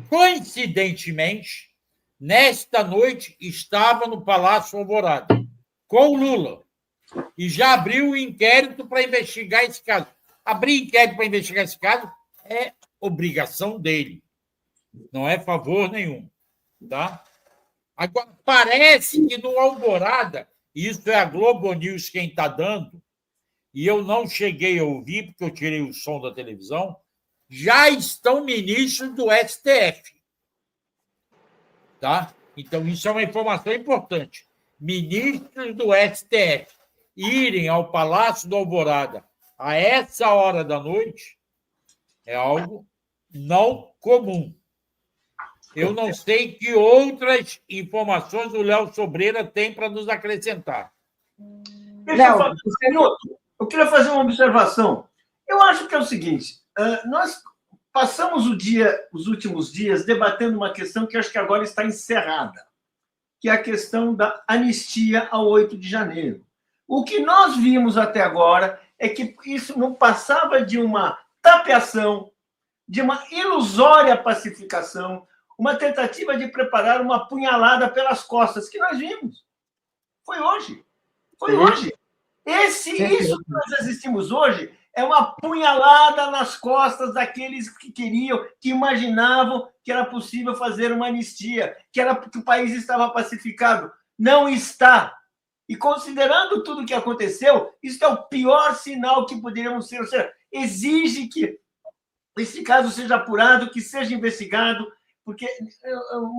Coincidentemente, nesta noite, estava no Palácio Alvorada, com o Lula, e já abriu o inquérito para investigar esse caso. Abrir inquérito para investigar esse caso é obrigação dele, não é favor nenhum. Tá? Agora, parece que no Alvorada, isso é a Globo News quem está dando, e eu não cheguei a ouvir, porque eu tirei o som da televisão, já estão ministros do STF. Tá? Então, isso é uma informação importante. Ministros do STF irem ao Palácio do Alvorada a essa hora da noite é algo não comum. Eu não sei que outras informações o Léo Sobreira tem para nos acrescentar. Léo, eu queria fazer uma observação. Eu acho que é o seguinte, nós passamos os últimos dias debatendo uma questão que acho que agora está encerrada, que é a questão da anistia ao 8 de janeiro. O que nós vimos até agora é que isso não passava de uma tapeação, de uma ilusória pacificação, uma tentativa de preparar uma punhalada pelas costas, que nós vimos. Foi hoje. Foi hoje. Isso que nós assistimos hoje é uma punhalada nas costas daqueles que queriam, que imaginavam que era possível fazer uma anistia, que o país estava pacificado. Não está. E considerando tudo o que aconteceu, isso é o pior sinal que poderíamos ser. Ou seja, exige que esse caso seja apurado, que seja investigado, porque,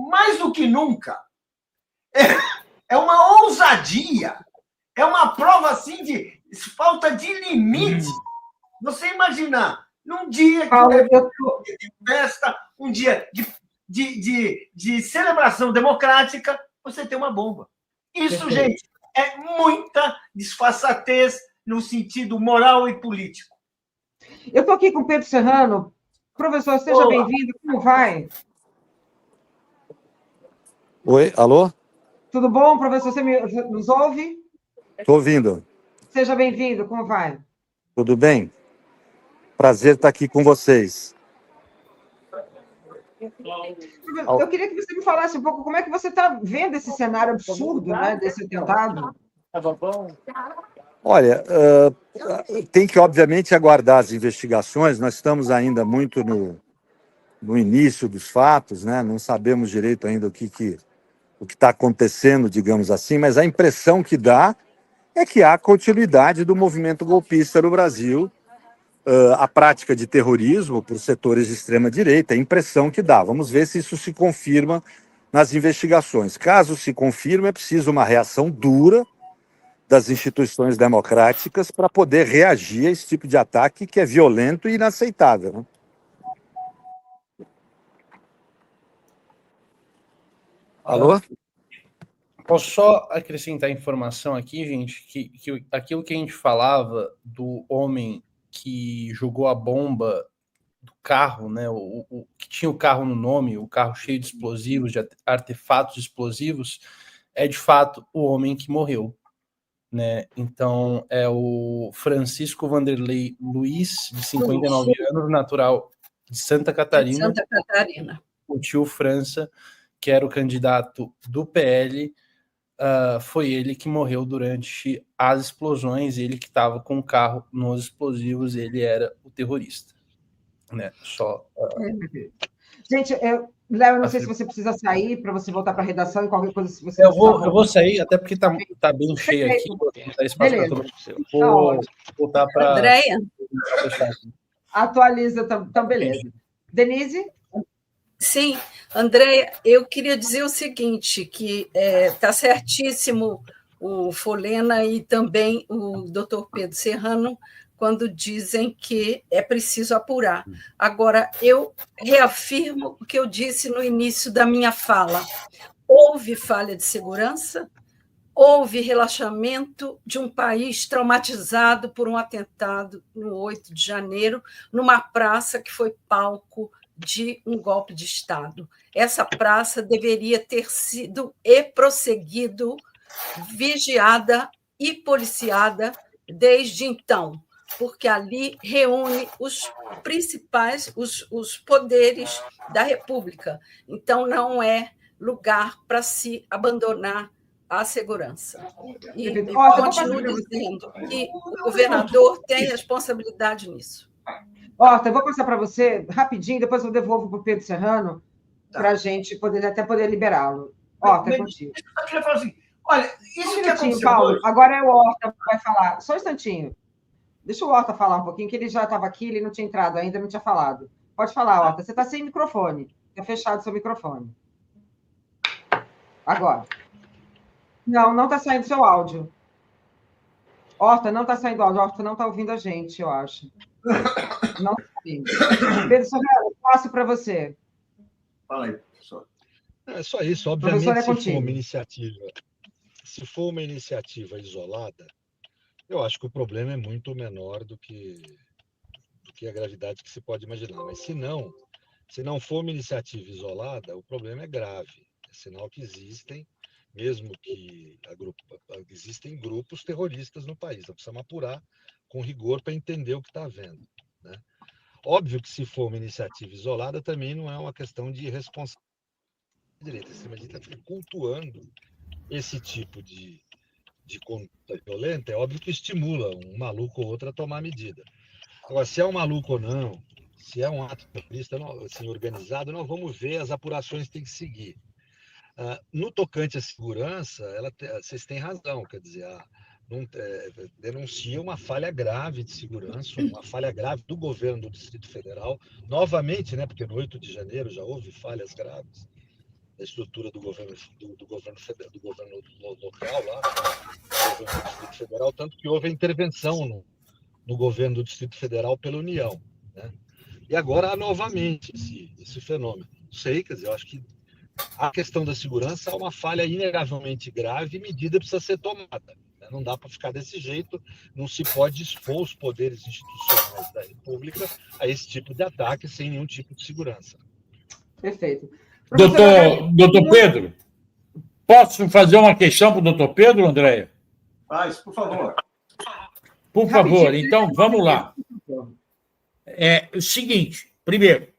mais do que nunca, é uma ousadia, é uma prova assim de falta de limite. Você imaginar, num dia de festa, um dia de celebração democrática, você tem uma bomba. Isso, gente, é muita disfarçatez no sentido moral e político. Eu estou aqui com o Pedro Serrano. Professor, seja bem-vindo. Como vai? Oi, alô? Tudo bom, professor? Você nos ouve? Estou ouvindo. Seja bem-vindo. Como vai? Tudo bem? Prazer estar aqui com vocês. Eu queria que você me falasse um pouco como é que você está vendo esse cenário absurdo, né, desse atentado. Olha, tem que, obviamente, aguardar as investigações. Nós estamos ainda muito no início dos fatos, né? Não sabemos direito ainda o que está acontecendo, digamos assim, mas a impressão que dá é que há continuidade do movimento golpista no Brasil, a prática de terrorismo por setores de extrema-direita, a impressão que dá. Vamos ver se isso se confirma nas investigações. Caso se confirme, é preciso uma reação dura das instituições democráticas para poder reagir a esse tipo de ataque que é violento e inaceitável, né? Alô? Posso só acrescentar informação aqui, gente, que aquilo que a gente falava do homem que jogou a bomba do carro, né, que tinha o carro no nome, o carro cheio de explosivos, de artefatos explosivos, é de fato o homem que morreu, né? Então é o Francisco Vanderlei Luiz, de 59 anos, natural de Santa Catarina. Santa Catarina. O tio França, que era o candidato do PL, foi ele que morreu durante as explosões, ele que estava com o carro nos explosivos, ele era o terrorista. Né? Só. Gente, Léo, eu não sei se você precisa sair para você voltar para a redação e qualquer coisa, se você eu vou sair, até porque tá bem cheio aqui. Tá espaço para todo mundo. Vou voltar para. Andréia? Atualiza, então beleza. Denise? Sim, Andréia, eu queria dizer o seguinte, que está certíssimo o Folena e também o doutor Pedro Serrano, quando dizem que é preciso apurar. Agora, eu reafirmo o que eu disse no início da minha fala. Houve falha de segurança, houve relaxamento de um país traumatizado por um atentado no 8 de janeiro, numa praça que foi palco de um golpe de Estado. Essa praça deveria ter sido e prosseguido vigiada e policiada desde então. porque ali reúne os principais, os poderes da República. Então, não é lugar para se abandonar a segurança. E continuo dizendo que o governador tem responsabilidade nisso. Horta, eu vou passar para você rapidinho, depois eu devolvo para o Pedro Serrano, para a gente até poder liberá-lo. Horta, é contigo. Eu queria falar assim, olha, isso que aconteceu Paulo, hoje... agora é o Horta que vai falar. Só um instantinho. Deixa o Horta falar um pouquinho, que ele já estava aqui, ele não tinha entrado ainda, não tinha falado. Pode falar, Horta. Você está sem microfone. Está fechado seu microfone. Agora. Não está saindo seu áudio. Horta, não está saindo áudio. Horta não está ouvindo a gente, eu acho. Não está ouvindo. Pedro Serrano, passo para você. Fala aí, professor. É só isso. Obviamente, se for uma iniciativa isolada, eu acho que o problema é muito menor do que a gravidade que se pode imaginar. Mas se não for uma iniciativa isolada, o problema é grave. É sinal que existem, mesmo que existem grupos terroristas no país. Nós precisamos apurar com rigor para entender o que está havendo, né? Óbvio que se for uma iniciativa isolada, também não é uma questão de responsabilidade da direita. A extrema-direita fica cultuando esse tipo de conduta violenta. É óbvio que estimula um maluco ou outro a tomar medida. Agora, se é um maluco ou não, se é um ato terrorista assim, organizado, nós vamos ver, as apurações têm que seguir. No tocante à segurança, vocês têm razão, quer dizer, denuncia uma falha grave de segurança, uma falha grave do governo do Distrito Federal, novamente, né, porque no 8 de janeiro já houve falhas graves da estrutura do governo local lá, do governo do Distrito Federal, tanto que houve a intervenção no governo do Distrito Federal pela União, né? E agora há novamente esse fenômeno. Não sei, quer dizer, eu acho que a questão da segurança é uma falha inegavelmente grave e medida precisa ser tomada. Não dá para ficar desse jeito, não se pode expor os poderes institucionais da República a esse tipo de ataque sem nenhum tipo de segurança. Perfeito. Doutor Pedro, posso fazer uma questão para o doutor Pedro, Andréia? Faz, por favor. Por favor, então vamos lá. É o seguinte, primeiro,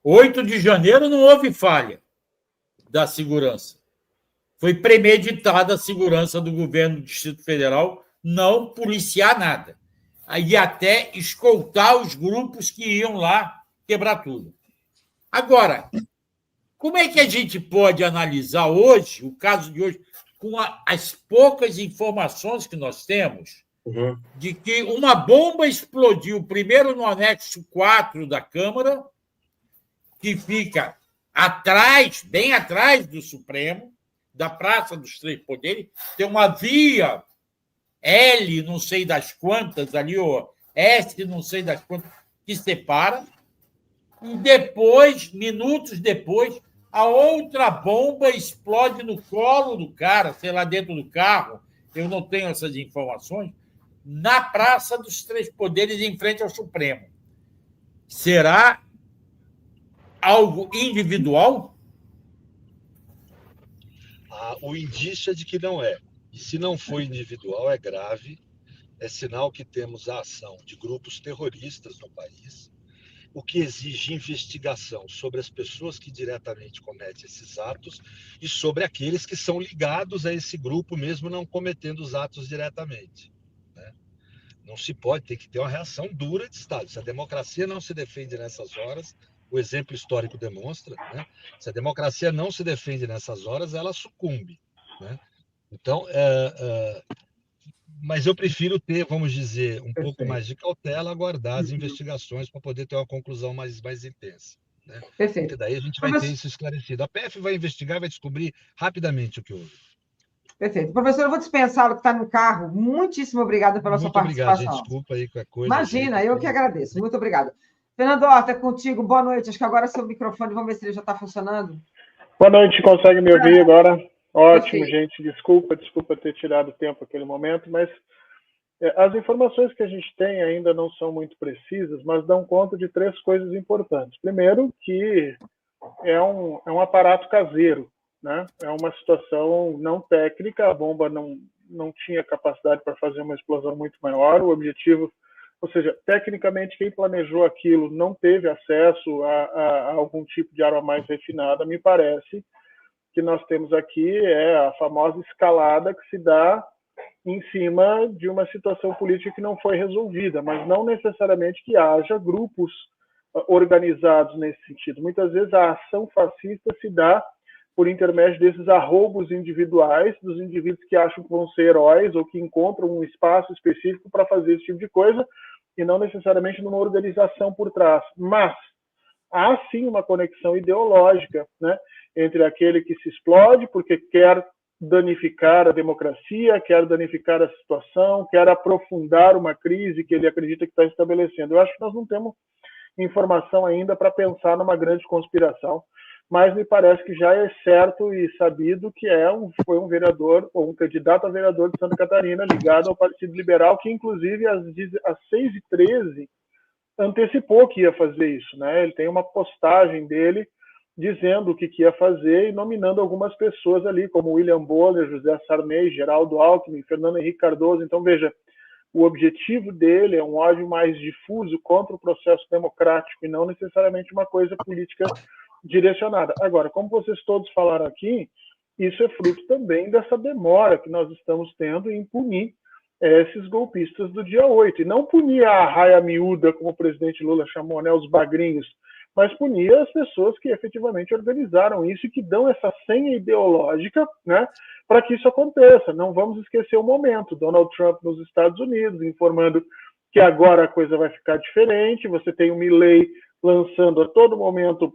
8 de janeiro não houve falha da segurança. Foi premeditada a segurança do governo do Distrito Federal não policiar nada. E até escoltar os grupos que iam lá quebrar tudo. Agora, como é que a gente pode analisar hoje, o caso de hoje, com as poucas informações que nós temos, de que uma bomba explodiu primeiro no anexo 4 da Câmara, que fica atrás, bem atrás do Supremo, da Praça dos Três Poderes, tem uma via L, não sei das quantas ali, ou S, não sei das quantas, que separa, e depois, minutos depois, a outra bomba explode no colo do cara, sei lá, dentro do carro, eu não tenho essas informações, na Praça dos Três Poderes, em frente ao Supremo. Será algo individual? O indício é de que não é. E se não for individual, é grave. É sinal que temos a ação de grupos terroristas no país, o que exige investigação sobre as pessoas que diretamente cometem esses atos e sobre aqueles que são ligados a esse grupo, mesmo não cometendo os atos diretamente, né? Não se pode, tem que ter uma reação dura de Estado. Se a democracia não se defende nessas horas, o exemplo histórico demonstra, né? Se a democracia não se defende nessas horas, ela sucumbe, né? Então, mas eu prefiro ter, vamos dizer, um pouco mais de cautela, aguardar as investigações para poder ter uma conclusão mais intensa, né? Perfeito. Porque daí a gente vai ter isso esclarecido. A PF vai investigar e vai descobrir rapidamente o que houve. Perfeito. Professor, eu vou dispensá-lo que está no carro. Muitíssimo obrigada pela sua participação. Muito obrigado, gente. Desculpa aí qualquer coisa. Imagina, eu que agradeço. Muito obrigada. Fernando Horta, é contigo. Boa noite. Acho que agora seu microfone, vamos ver se ele já está funcionando. Boa noite, consegue me ouvir agora? Ótimo, gente. Desculpa ter tirado tempo naquele momento, mas as informações que a gente tem ainda não são muito precisas, mas dão conta de 3 coisas importantes. Primeiro, que é um aparato caseiro, né? É uma situação não técnica, a bomba não tinha capacidade para fazer uma explosão muito maior, o objetivo Ou seja, tecnicamente, quem planejou aquilo não teve acesso a algum tipo de arma mais refinada. Me parece que nós temos aqui a famosa escalada que se dá em cima de uma situação política que não foi resolvida, mas não necessariamente que haja grupos organizados nesse sentido. Muitas vezes a ação fascista se dá por intermédio desses arroubos individuais, dos indivíduos que acham que vão ser heróis ou que encontram um espaço específico para fazer esse tipo de coisa, e não necessariamente numa organização por trás. Mas há sim uma conexão ideológica, né, entre aquele que se explode porque quer danificar a democracia, quer danificar a situação, quer aprofundar uma crise que ele acredita que está estabelecendo. Eu acho que nós não temos informação ainda para pensar numa grande conspiração, mas me parece que já é certo e sabido que foi um vereador, ou um candidato a vereador de Santa Catarina, ligado ao Partido Liberal, que inclusive às 6h13 antecipou que ia fazer isso, né? Ele tem uma postagem dele dizendo o que ia fazer e nominando algumas pessoas ali, como William Bonner, José Sarney, Geraldo Alckmin, Fernando Henrique Cardoso. Então, veja, o objetivo dele é um ódio mais difuso contra o processo democrático e não necessariamente uma coisa política direcionada. Agora, como vocês todos falaram aqui, isso é fruto também dessa demora que nós estamos tendo em punir esses golpistas do dia 8. E não punir a raia miúda, como o presidente Lula chamou, né, os bagrinhos, mas punir as pessoas que efetivamente organizaram isso e que dão essa senha ideológica, né, para que isso aconteça. Não vamos esquecer o momento. Donald Trump nos Estados Unidos informando que agora a coisa vai ficar diferente. Você tem o Milley lançando a todo momento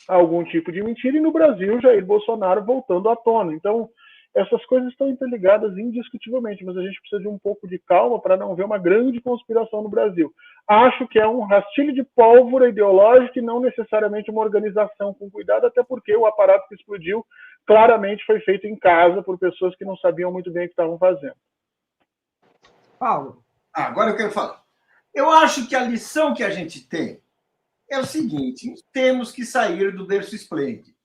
algum tipo de mentira, e no Brasil, Jair Bolsonaro voltando à tona. Então, essas coisas estão interligadas indiscutivelmente, mas a gente precisa de um pouco de calma para não ver uma grande conspiração no Brasil. Acho que é um rastilho de pólvora ideológica e não necessariamente uma organização com cuidado, até porque o aparato que explodiu claramente foi feito em casa por pessoas que não sabiam muito bem o que estavam fazendo. Paulo. Agora eu quero falar. Eu acho que a lição que a gente tem é o seguinte: temos que sair do berço esplêndido.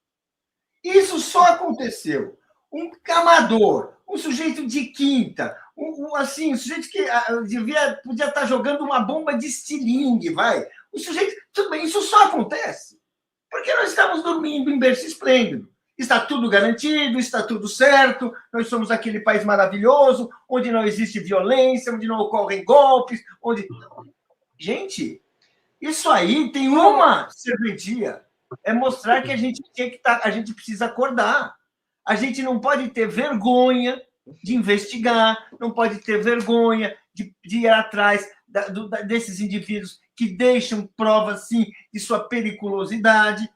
Isso só aconteceu. Um amador, um sujeito de quinta, um sujeito que podia estar jogando uma bomba de estilingue, vai. Um sujeito, tudo bem, isso só acontece porque nós estamos dormindo em berço esplêndido. Está tudo garantido, está tudo certo, nós somos aquele país maravilhoso, onde não existe violência, onde não ocorrem golpes, onde... Gente, isso aí tem uma serventia, é mostrar que a gente precisa acordar. A gente não pode ter vergonha de investigar, não pode ter vergonha de ir atrás desses indivíduos que deixam prova, sim, de sua periculosidade.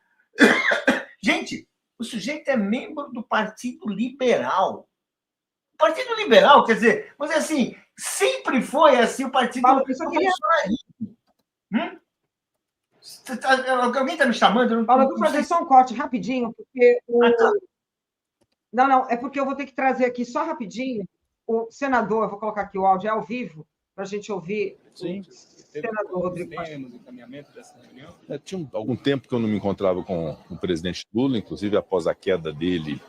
Gente, o sujeito é membro do Partido Liberal. O Partido Liberal, quer dizer, mas assim, sempre foi assim o Partido... Paulo, eu só queria... Alguém está me chamando? Paulo, eu vou fazer só um corte rapidinho, porque... Não, é porque eu vou ter que trazer aqui só rapidinho o senador, eu vou colocar aqui o áudio ao vivo, para a gente ouvir. Sim. O senador Rodrigo Pacheco. Tinha algum tempo que eu não me encontrava com o presidente Lula, inclusive após a queda dele,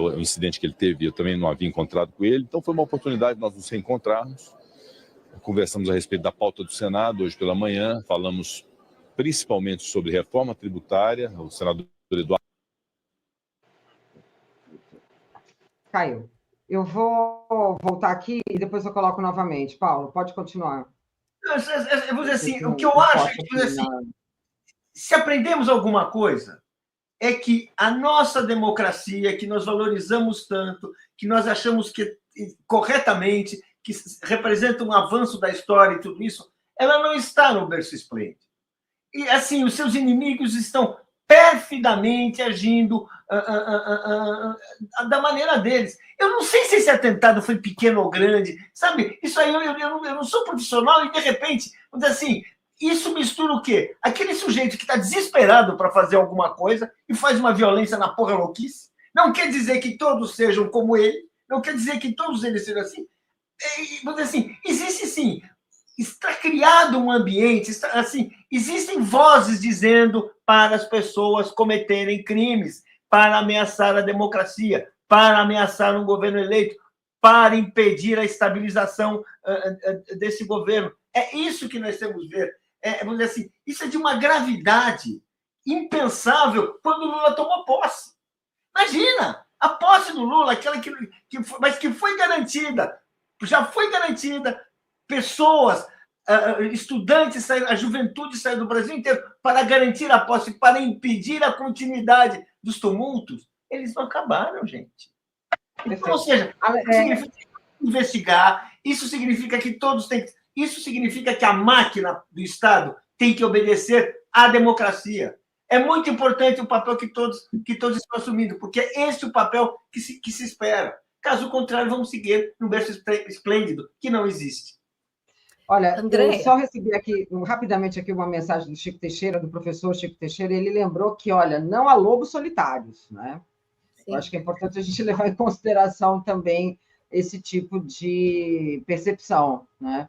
o incidente que ele teve, eu também não havia encontrado com ele, então foi uma oportunidade de nós nos reencontrarmos. Conversamos a respeito da pauta do Senado hoje pela manhã, falamos principalmente sobre reforma tributária, o senador Eduardo. Caiu. Eu vou voltar aqui e depois eu coloco novamente. Paulo, pode continuar. Eu vou dizer assim, o que eu acho é que, assim, se aprendemos alguma coisa, é que a nossa democracia, que nós valorizamos tanto, que nós achamos que corretamente, que representa um avanço da história e tudo isso, ela não está no berço esplêndido. E, assim, os seus inimigos estão perfidamente agindo da maneira deles. Eu não sei se esse atentado foi pequeno ou grande, sabe? Isso aí, eu não sou profissional e, de repente, vamos dizer assim, isso mistura o quê? Aquele sujeito que está desesperado para fazer alguma coisa e faz uma violência na porra louquice. Não quer dizer que todos sejam como ele, não quer dizer que todos eles sejam assim. Vamos dizer assim, existe sim, está criado um ambiente, assim, existem vozes dizendo para as pessoas cometerem crimes, para ameaçar a democracia, para ameaçar um governo eleito, para impedir a estabilização desse governo. É isso que nós temos que ver. Vamos dizer assim, isso é de uma gravidade impensável quando o Lula tomou posse. Imagina, a posse do Lula, aquela mas que foi garantida, já foi garantida, pessoas, estudantes, a juventude saiu do Brasil inteiro para garantir a posse, para impedir a continuidade dos tumultos. Eles não acabaram, gente. Então, ou seja, significa investigar, isso significa que todos têm que... Isso significa que a máquina do Estado tem que obedecer à democracia. É muito importante o papel que todos estão assumindo, porque esse é o papel que se espera. Caso contrário, vamos seguir no berço esplêndido, que não existe. Olha, Andréia. eu só recebi aqui, rapidamente, aqui uma mensagem do Chico Teixeira, do professor Chico Teixeira, e ele lembrou que, olha, não há lobos solitários, né? Sim. Eu acho que é importante a gente levar em consideração também esse tipo de percepção, né?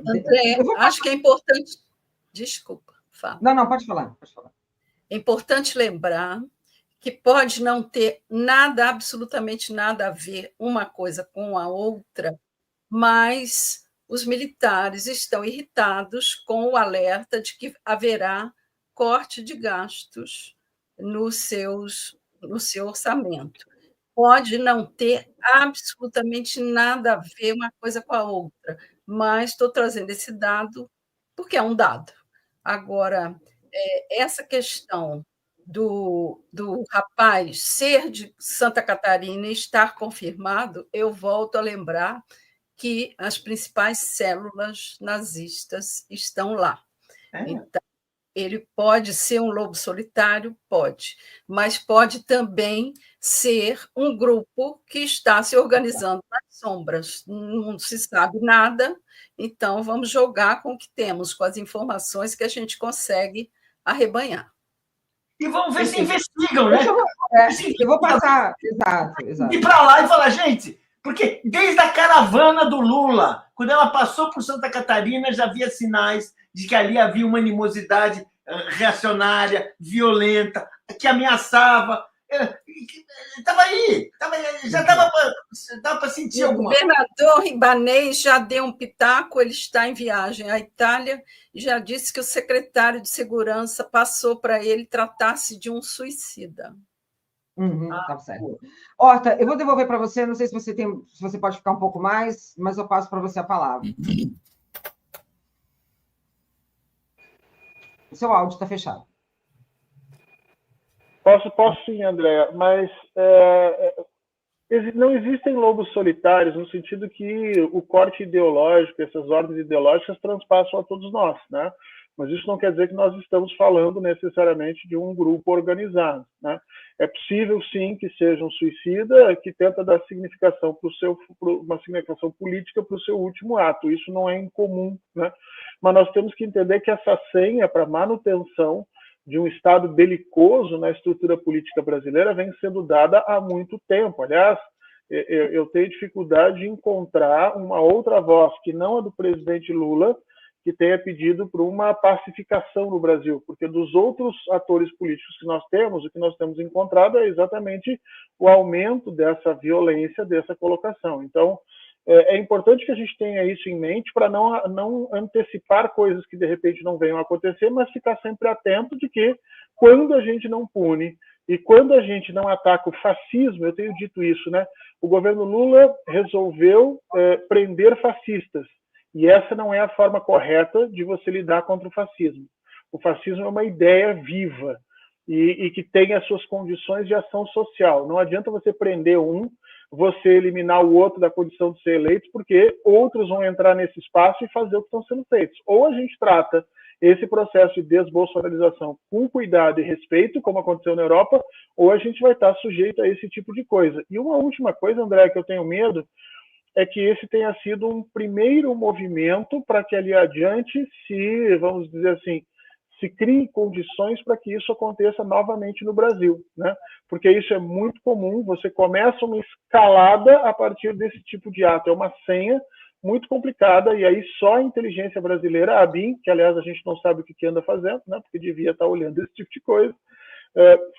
Andréia, acho que é importante... Desculpa, fala. Não, pode falar. É importante lembrar que pode não ter nada, absolutamente nada a ver uma coisa com a outra, mas os militares estão irritados com o alerta de que haverá corte de gastos no seu orçamento. Pode não ter absolutamente nada a ver uma coisa com a outra, mas estou trazendo esse dado porque é um dado. Agora, essa questão do rapaz ser de Santa Catarina e estar confirmado, eu volto a lembrar que as principais células nazistas estão lá. Então, ele pode ser um lobo solitário? Pode, mas pode também ser um grupo que está se organizando nas sombras. Não se sabe nada, então vamos jogar com o que temos, com as informações que a gente consegue arrebanhar. E vamos ver se investigam, né? Eu vou passar, exato. Ir para lá e falar, gente, porque desde a caravana do Lula, quando ela passou por Santa Catarina, já havia sinais de que ali havia uma animosidade reacionária, violenta, que ameaçava. Estava aí, já dava para sentir alguma coisa. O governador Ibanez já deu um pitaco, ele está em viagem à Itália e já disse que o secretário de Segurança passou para ele tratar-se de um suicida. Tá certo. Horta, eu vou devolver para você, não sei se você pode ficar um pouco mais, mas eu passo para você a palavra. O seu áudio está fechado. Posso sim, Andréa, mas não existem lobos solitários no sentido que o corte ideológico, essas ordens ideológicas transpassam a todos nós, né? Mas isso não quer dizer que nós estamos falando necessariamente de um grupo organizado, né? É possível, sim, que seja um suicida que tenta dar significação uma significação política para o seu último ato. Isso não é incomum, né? Mas nós temos que entender que essa senha para manutenção de um Estado belicoso na estrutura política brasileira vem sendo dada há muito tempo. Aliás, eu tenho dificuldade de encontrar uma outra voz que não a do presidente Lula que tenha pedido por uma pacificação no Brasil, porque dos outros atores políticos que nós temos, o que nós temos encontrado é exatamente o aumento dessa violência, dessa colocação. Então, é importante que a gente tenha isso em mente para não antecipar coisas que de repente não venham a acontecer, mas ficar sempre atento de que quando a gente não pune e quando a gente não ataca o fascismo, eu tenho dito isso, né? O governo Lula resolveu prender fascistas. E essa não é a forma correta de você lidar contra o fascismo. O fascismo é uma ideia viva e que tem as suas condições de ação social. Não adianta você prender você eliminar o outro da condição de ser eleito, porque outros vão entrar nesse espaço e fazer o que estão sendo feitos. Ou a gente trata esse processo de desbolsonarização com cuidado e respeito, como aconteceu na Europa, ou a gente vai estar sujeito a esse tipo de coisa. E uma última coisa, André, que eu tenho medo, é que esse tenha sido um primeiro movimento para que ali adiante vamos dizer assim, se criem condições para que isso aconteça novamente no Brasil, né? Porque isso é muito comum, você começa uma escalada a partir desse tipo de ato, é uma senha muito complicada, e aí só a inteligência brasileira, a BIM, que aliás a gente não sabe o que anda fazendo, né? Porque devia estar olhando esse tipo de coisa.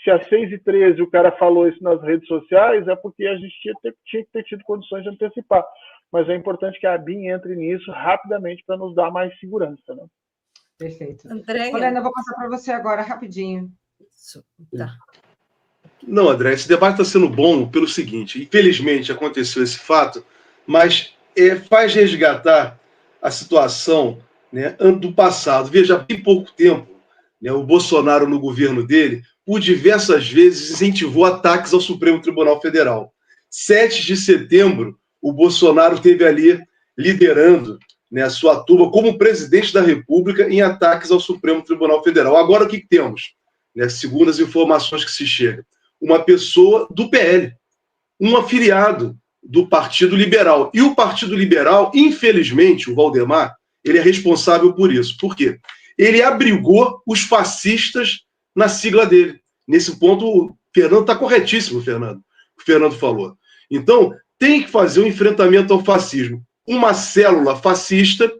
Se às 6h13 o cara falou isso nas redes sociais, é porque a gente tinha que ter tido condições de antecipar. mas é importante que a ABIN entre nisso rapidamente para nos dar mais segurança. Né? Perfeito. Andréia. Helena, eu vou passar para você agora, rapidinho. Isso, tá. Não, André, esse debate está sendo bom pelo seguinte: infelizmente aconteceu esse fato, mas faz resgatar a situação, né, do passado. Veja, há bem pouco tempo, né, o Bolsonaro, no governo dele, por diversas vezes incentivou ataques ao Supremo Tribunal Federal. 7 de setembro, o Bolsonaro esteve ali liderando, né, a sua turma como presidente da República em ataques ao Supremo Tribunal Federal. Agora, o que temos? Né, segundo as informações que se chegam, uma pessoa do PL, um afiliado do Partido Liberal. E o Partido Liberal, infelizmente, o Valdemar, ele é responsável por isso. Por quê? Ele abrigou os fascistas na sigla dele. Nesse ponto, o Fernando está corretíssimo, Fernando, o Fernando falou. Então, tem que fazer um enfrentamento ao fascismo. Uma célula fascista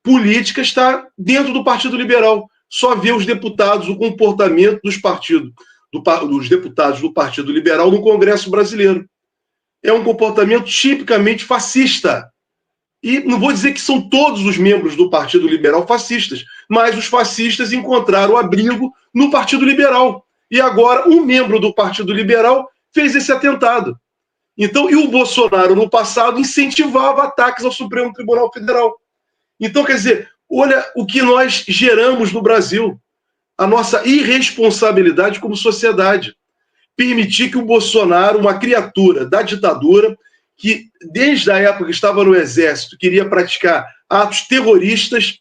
política está dentro do Partido Liberal. Só vê os deputados, o comportamento dos deputados do Partido Liberal no Congresso brasileiro. É um comportamento tipicamente fascista. E não vou dizer que são todos os membros do Partido Liberal fascistas, mas os fascistas encontraram abrigo no Partido Liberal. E agora um membro do Partido Liberal fez esse atentado. Então, e o Bolsonaro, no passado, incentivava ataques ao Supremo Tribunal Federal. Então, quer dizer, olha o que nós geramos no Brasil. A nossa irresponsabilidade como sociedade. Permitir que o Bolsonaro, uma criatura da ditadura, que desde a época que estava no Exército, queria praticar atos terroristas,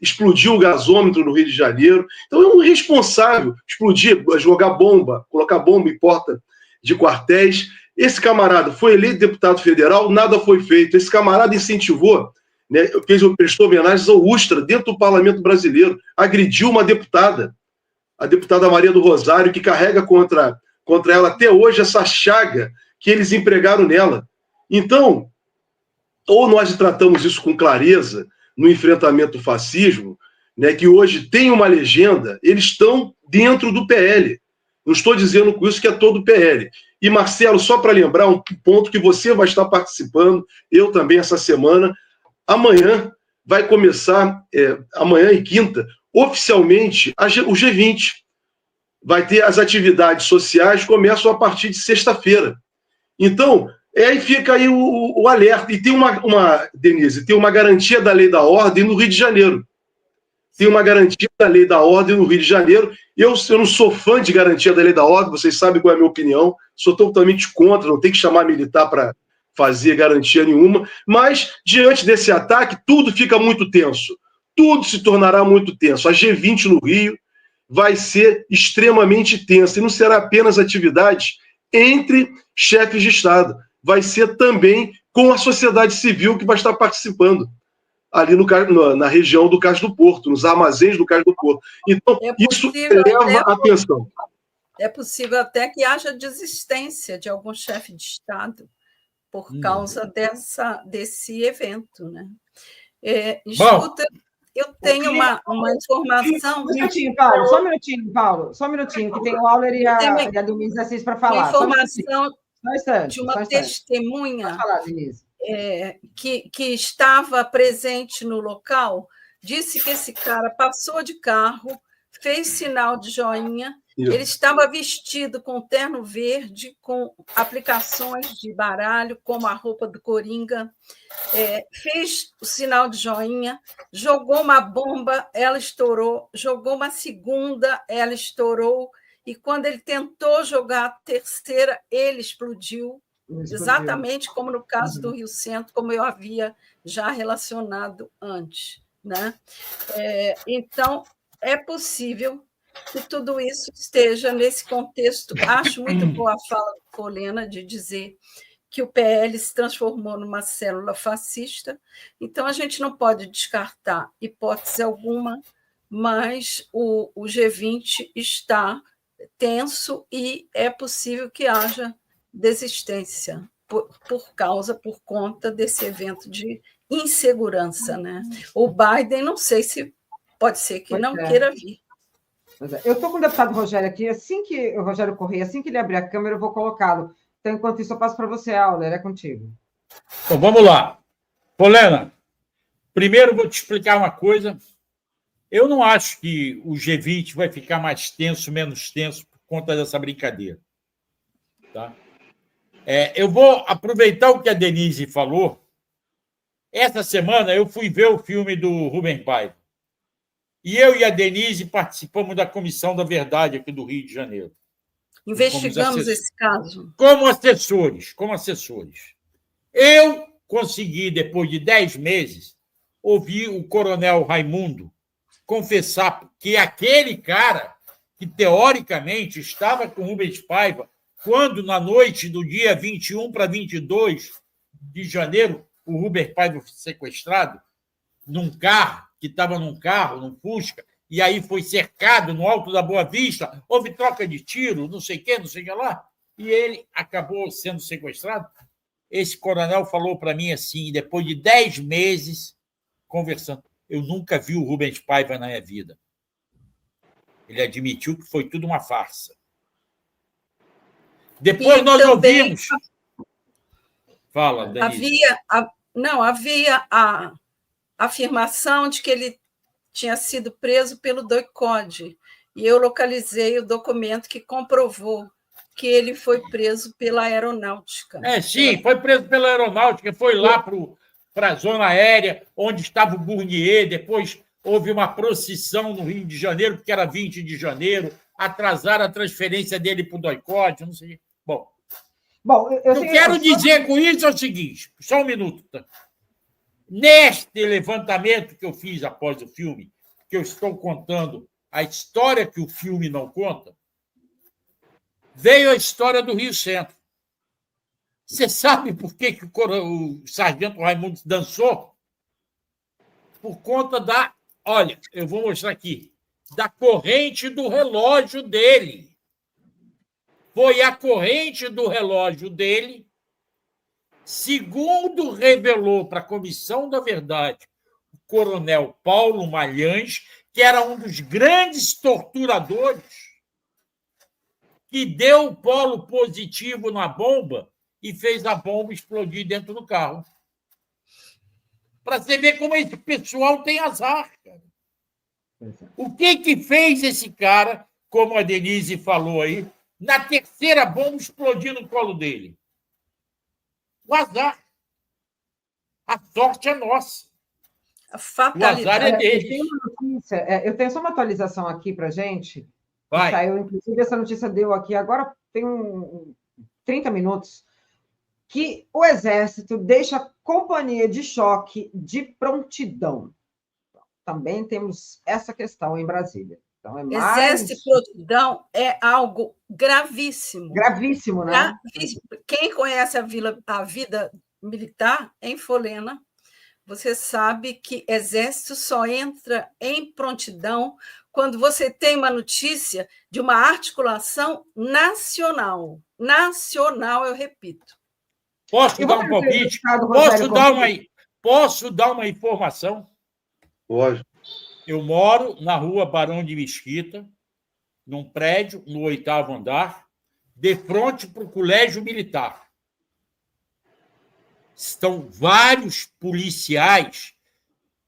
explodiu o gasômetro no Rio de Janeiro. Então é um irresponsável explodir, jogar bomba, colocar bomba em porta de quartéis. Esse camarada foi eleito deputado federal, nada foi feito. Esse camarada incentivou, né, prestou homenagens ao Ustra dentro do Parlamento Brasileiro, agrediu uma deputada, a deputada Maria do Rosário, que carrega contra ela até hoje essa chaga que eles empregaram nela. Então, ou nós tratamos isso com clareza no enfrentamento ao fascismo, né, que hoje tem uma legenda, eles estão dentro do PL. Não estou dizendo com isso que é todo o PL. E, Marcelo, só para lembrar um ponto que você vai estar participando, eu também essa semana, amanhã vai começar, amanhã e quinta, oficialmente o G20. Vai ter as atividades sociais, começam a partir de sexta-feira. Então, aí fica aí o alerta. E tem Denise, tem uma garantia da lei da ordem no Rio de Janeiro. Tem uma garantia da lei da ordem no Rio de Janeiro. Eu não sou fã de garantia da lei da ordem, vocês sabem qual é a minha opinião. Sou totalmente contra, não tem que chamar militar para fazer garantia nenhuma. Mas, diante desse ataque, tudo fica muito tenso. Tudo se tornará muito tenso. A G20 no Rio vai ser extremamente tensa. E não será apenas atividades entre chefes de Estado. Vai ser também com a sociedade civil que vai estar participando ali na região do Cais do Porto, nos armazéns do Cais do Porto. Então, isso leva a atenção. É possível até que haja desistência de algum chefe de Estado por causa desse evento, né? Escuta, eu tenho uma informação... Um minutinho, Paulo, só um minutinho, que tem o Auler e a Denise Assis para falar. Uma informação de uma testemunha que estava presente no local, disse que esse cara passou de carro, fez sinal de joinha, ele estava vestido com terno verde, com aplicações de baralho, como a roupa do Coringa, fez o sinal de joinha, jogou uma bomba, ela estourou, jogou uma segunda, ela estourou, e quando ele tentou jogar a terceira, ele explodiu, exatamente como no caso do Rio Centro, como eu havia já relacionado antes, né? Então, é possível que tudo isso esteja nesse contexto. Acho muito boa a fala do Folena de dizer que o PL se transformou numa célula fascista, então a gente não pode descartar hipótese alguma, mas o G20 está tenso e é possível que haja desistência por conta desse evento de insegurança, né? O Biden, não sei se pode ser que não queira vir. Eu estou com o deputado Rogério aqui, o Rogério Correia, assim que ele abrir a câmera, eu vou colocá-lo. Então, enquanto isso, eu passo para você, Auler, é contigo. Então, vamos lá. Polena, primeiro vou te explicar uma coisa. Eu não acho que o G20 vai ficar mais tenso, menos tenso por conta dessa brincadeira. Tá? Eu vou aproveitar o que a Denise falou. Essa semana eu fui ver o filme do Rubem Paiva. E eu e a Denise participamos da Comissão da Verdade aqui do Rio de Janeiro. Investigamos esse caso. Como assessores. Eu consegui, depois de 10 meses, ouvir o coronel Raimundo confessar que aquele cara que, teoricamente, estava com Rubens Paiva, quando, na noite do dia 21 para 22 de janeiro, o Rubens Paiva foi sequestrado num carro, num Fusca, e aí foi cercado no Alto da Boa Vista, houve troca de tiro, não sei o que lá, e ele acabou sendo sequestrado. Esse coronel falou para mim assim, depois de 10 meses conversando, eu nunca vi o Rubens Paiva na minha vida. Ele admitiu que foi tudo uma farsa. Depois nós ouvimos... Fala, Denise. Havia a afirmação de que ele tinha sido preso pelo DOI-CODE, e eu localizei o documento que comprovou que ele foi preso pela aeronáutica. Sim, foi preso pela aeronáutica, foi lá para a zona aérea, onde estava o Bournier, depois houve uma procissão no Rio de Janeiro, porque era 20 de janeiro, atrasaram a transferência dele para o DOI-CODE, não sei. Bom, eu quero dizer com isso é o seguinte, só um minuto, tá? Neste levantamento que eu fiz após o filme, que eu estou contando a história que o filme não conta, veio a história do Rio Centro. Você sabe por que o sargento Raimundo dançou? Por conta da... Olha, eu vou mostrar aqui. Da corrente do relógio dele. Foi a corrente do relógio dele, segundo revelou para a Comissão da Verdade o coronel Paulo Malhães, que era um dos grandes torturadores, que deu o polo positivo na bomba e fez a bomba explodir dentro do carro. Para você ver como esse pessoal tem azar, cara. O que fez esse cara, como a Denise falou aí, na terceira bomba explodir no colo dele? O azar. A sorte é nossa. A fatalidade. O azar é dele. Eu tenho só uma atualização aqui para a gente. Vai. Saiu, inclusive, essa notícia deu aqui agora, tem 30 minutos, que o Exército deixa a companhia de choque de prontidão. Também temos essa questão em Brasília. Então, Exército de prontidão é algo gravíssimo. Gravíssimo, né? Gravíssimo. Quem conhece a vida militar em Folena, você sabe que Exército só entra em prontidão quando você tem uma notícia de uma articulação nacional. Nacional, eu repito. Posso dar um palpite? Posso dar uma informação? Pode. Eu moro na rua Barão de Mesquita, num prédio, no 8º andar, de frente para o Colégio Militar. Estão vários policiais,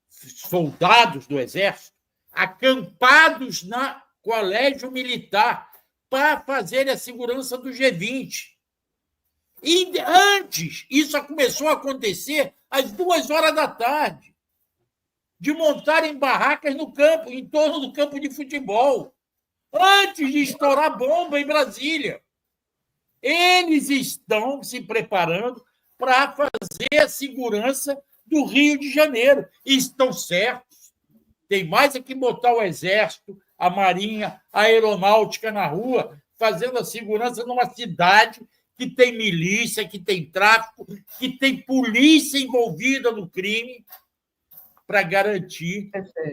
soldados do Exército, acampados no Colégio Militar para fazer a segurança do G20. E antes, isso começou a acontecer às 2h da tarde, de montarem barracas no campo, em torno do campo de futebol, antes de estourar bomba em Brasília. Eles estão se preparando para fazer a segurança do Rio de Janeiro. E estão certos. Tem mais é que botar o Exército, a Marinha, a Aeronáutica na rua, fazendo a segurança numa cidade que tem milícia, que tem tráfico, que tem polícia envolvida no crime, para garantir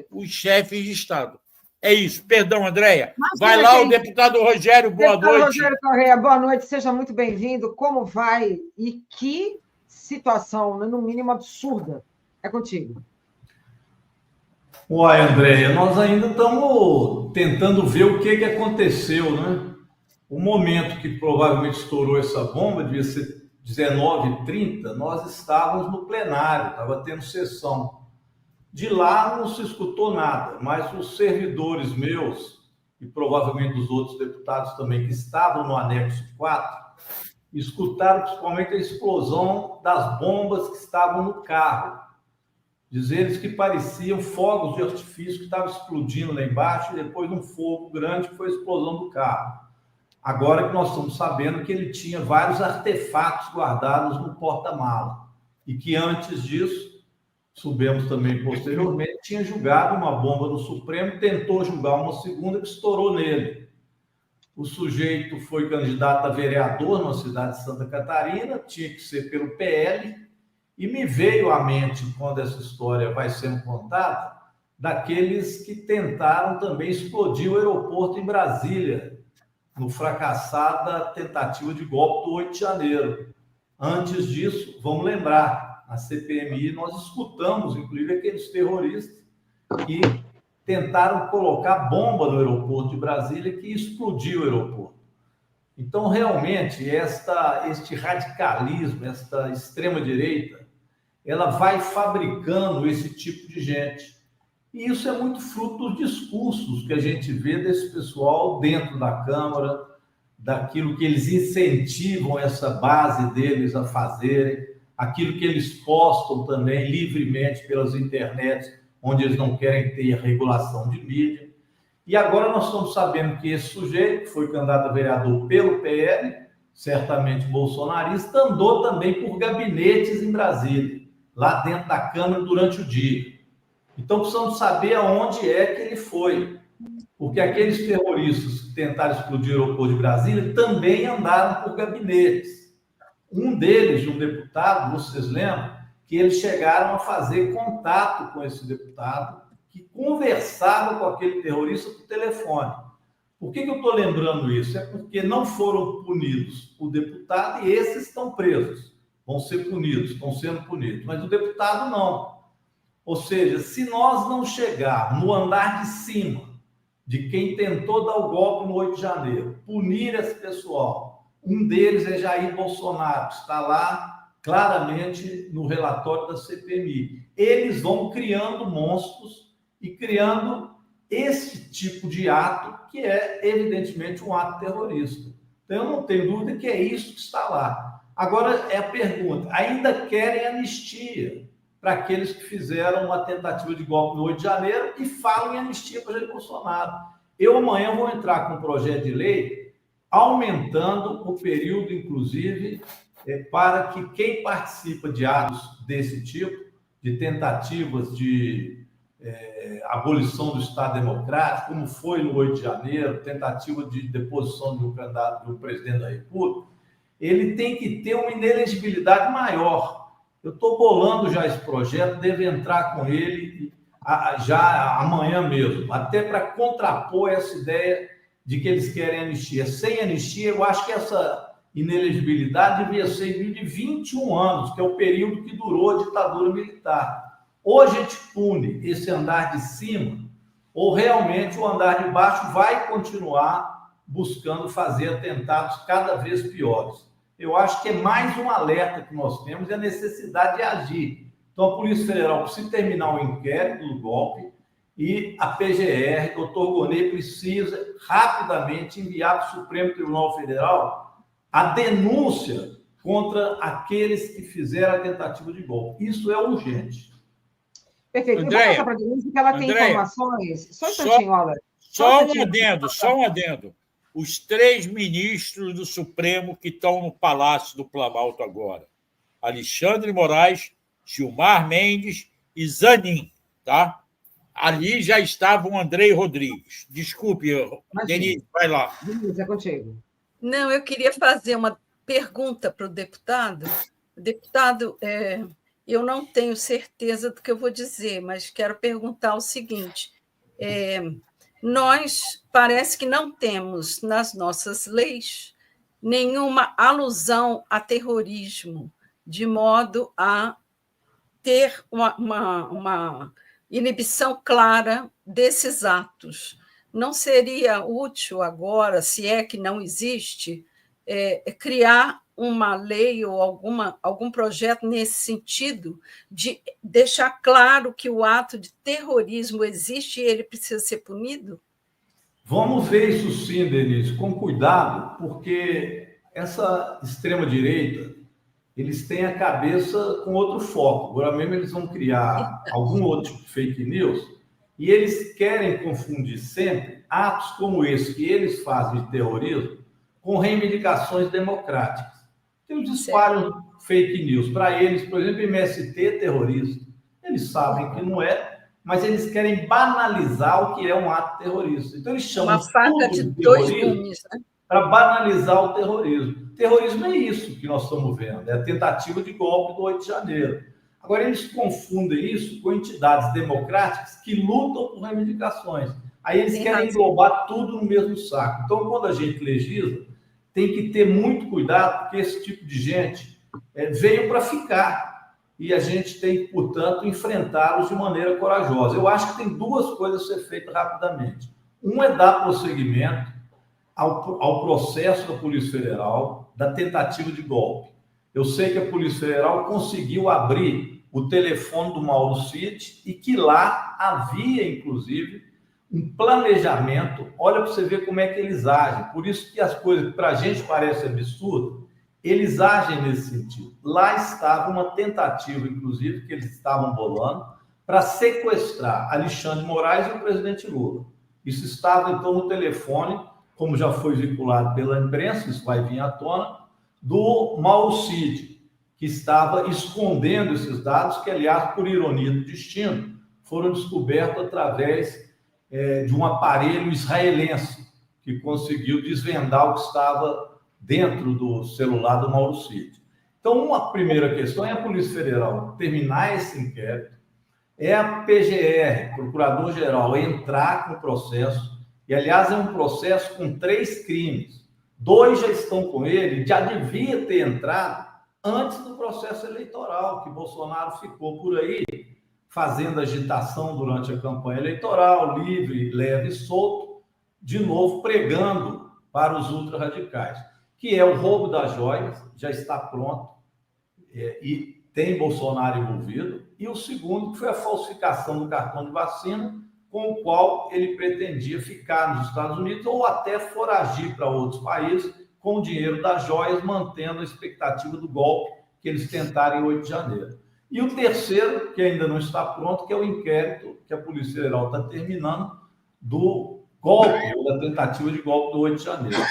os chefes de Estado. É isso. Perdão, Andréia. Vai lá, o deputado Rogério, boa noite. Rogério Correia, boa noite, seja muito bem-vindo. Como vai? E que situação, no mínimo, absurda. É contigo. Uai, Andréia, nós ainda estamos tentando ver o que aconteceu, né? O momento que provavelmente estourou essa bomba devia ser 19h30, nós estávamos no plenário, estava tendo sessão. De lá não se escutou nada, mas os servidores meus, e provavelmente os outros deputados também que estavam no anexo 4, escutaram principalmente a explosão das bombas que estavam no carro. Diz eles que pareciam fogos de artifício que estavam explodindo lá embaixo e depois um fogo grande que foi a explosão do carro. Agora que nós estamos sabendo que ele tinha vários artefatos guardados no porta-mala e que antes disso, soubemos também posteriormente, tinha julgado uma bomba no Supremo, tentou julgar uma segunda que estourou nele. O sujeito foi candidato a vereador na cidade de Santa Catarina, tinha que ser pelo PL, e me veio à mente, quando essa história vai sendo contada, daqueles que tentaram também explodir o aeroporto em Brasília, no fracassada tentativa de golpe do 8 de janeiro. Antes disso, vamos lembrar, na CPMI nós escutamos, inclusive, aqueles terroristas que tentaram colocar bomba no aeroporto de Brasília que explodiu o aeroporto. Então, realmente, este radicalismo, esta extrema-direita, ela vai fabricando esse tipo de gente. E isso é muito fruto dos discursos que a gente vê desse pessoal dentro da Câmara, daquilo que eles incentivam essa base deles a fazerem, aquilo que eles postam também livremente pelas internets, onde eles não querem ter regulação de mídia. E agora nós estamos sabendo que esse sujeito, que foi candidato a vereador pelo PL, certamente bolsonarista, andou também por gabinetes em Brasília, lá dentro da Câmara durante o dia. Então precisamos saber aonde é que ele foi, porque aqueles terroristas que tentaram explodir o aeroporto de Brasília também andaram por gabinetes. Um deles, um deputado, vocês lembram, que eles chegaram a fazer contato com esse deputado, que conversava com aquele terrorista por telefone. Por que eu estou lembrando isso? É porque não foram punidos o deputado e esses estão presos. Vão ser punidos, estão sendo punidos. Mas o deputado não. Ou seja, se nós não chegarmos no andar de cima de quem tentou dar o golpe no 8 de janeiro, punir esse pessoal, um deles é Jair Bolsonaro, que está lá claramente no relatório da CPMI. Eles vão criando monstros e criando esse tipo de ato, que é, evidentemente, um ato terrorista. Então, eu não tenho dúvida que é isso que está lá. Agora, é a pergunta, ainda querem anistia para aqueles que fizeram uma tentativa de golpe no 8 de janeiro e falam em anistia para Jair Bolsonaro. Eu amanhã vou entrar com um projeto de lei aumentando o período, inclusive, para que quem participa de atos desse tipo, de tentativas de abolição do Estado Democrático, como foi no 8 de janeiro, tentativa de deposição de um candidato, de um presidente da República, ele tem que ter uma inelegibilidade maior. Eu estou bolando já esse projeto, devo entrar com ele já amanhã mesmo, até para contrapor essa ideia de que eles querem anistia. Sem anistia, eu acho que essa inelegibilidade devia ser de 21 anos, que é o período que durou a ditadura militar. Ou a gente pune esse andar de cima, ou realmente o andar de baixo vai continuar buscando fazer atentados cada vez piores. Eu acho que é mais um alerta que nós temos e a necessidade de agir. Então, a Polícia Federal precisa terminar o inquérito do golpe e a PGR, doutor Gonê, precisa rapidamente enviar para o Supremo Tribunal Federal a denúncia contra aqueles que fizeram a tentativa de golpe. Isso é urgente. Perfeito. Andréia, eu vou passar para a Denise, que ela tem informações. Só um instantinho, olha. Só um adendo. Os 3 ministros do Supremo que estão no Palácio do Planalto agora. Alexandre Moraes, Gilmar Mendes e Zanin, tá? Ali já estava o Andrei Rodrigues. Desculpe, Denise, vai lá. Denise, é contigo. Não, eu queria fazer uma pergunta para o deputado. Deputado, eu não tenho certeza do que eu vou dizer, mas quero perguntar o seguinte. Nós parece que não temos nas nossas leis nenhuma alusão a terrorismo, de modo a ter uma inibição clara desses atos. Não seria útil agora, se é que não existe, criar uma lei ou algum projeto nesse sentido de deixar claro que o ato de terrorismo existe e ele precisa ser punido? Vamos ver isso sim, Denise, com cuidado, porque essa extrema-direita, eles têm a cabeça com outro foco. Agora mesmo eles vão criar algum outro tipo de fake news e eles querem confundir sempre atos como esse que eles fazem de terrorismo com reivindicações democráticas. Então, eles espalham fake news. Para eles, por exemplo, MST é terrorista. Eles sabem que não é, mas eles querem banalizar o que é um ato terrorista. Então, eles chamam uma faca de dois gumes, né? Para banalizar o terrorismo. Terrorismo é isso que nós estamos vendo, é a tentativa de golpe do 8 de janeiro. Agora, eles confundem isso com entidades democráticas que lutam por reivindicações. Aí eles querem englobar tudo no mesmo saco. Então, quando a gente legisla, tem que ter muito cuidado, porque esse tipo de gente veio para ficar. E a gente tem, portanto, enfrentá-los de maneira corajosa. Eu acho que tem duas coisas a ser feitas rapidamente. Um é dar prosseguimento ao processo da Polícia Federal da tentativa de golpe. Eu sei que a Polícia Federal conseguiu abrir o telefone do Mauro Cid e que lá havia, inclusive, um planejamento. Olha para você ver como é que eles agem. Por isso que as coisas que para a gente parecem absurdas, eles agem nesse sentido. Lá estava uma tentativa, inclusive, que eles estavam bolando para sequestrar Alexandre de Moraes e o presidente Lula. Isso estava, então, no telefone, como já foi vinculado pela imprensa, isso vai vir à tona, do Mauro Cid, que estava escondendo esses dados, que, aliás, por ironia do destino, foram descobertos através de um aparelho israelense, que conseguiu desvendar o que estava dentro do celular do Mauro Cid. Então, uma primeira questão é a Polícia Federal terminar esse inquérito, é a PGR, Procurador-Geral, entrar com o processo, e, aliás, é um processo com 3 crimes. 2 já estão com ele, já devia ter entrado antes do processo eleitoral, que Bolsonaro ficou por aí fazendo agitação durante a campanha eleitoral, livre, leve e solto, de novo pregando para os ultra-radicais, que é o roubo das joias, já está pronto, e tem Bolsonaro envolvido, e o segundo, que foi a falsificação do cartão de vacina, com o qual ele pretendia ficar nos Estados Unidos ou até foragir para outros países com o dinheiro das joias, mantendo a expectativa do golpe que eles tentaram em 8 de janeiro. E o terceiro, que ainda não está pronto, que é o inquérito que a Polícia Federal está terminando do golpe, ou da tentativa de golpe do 8 de janeiro.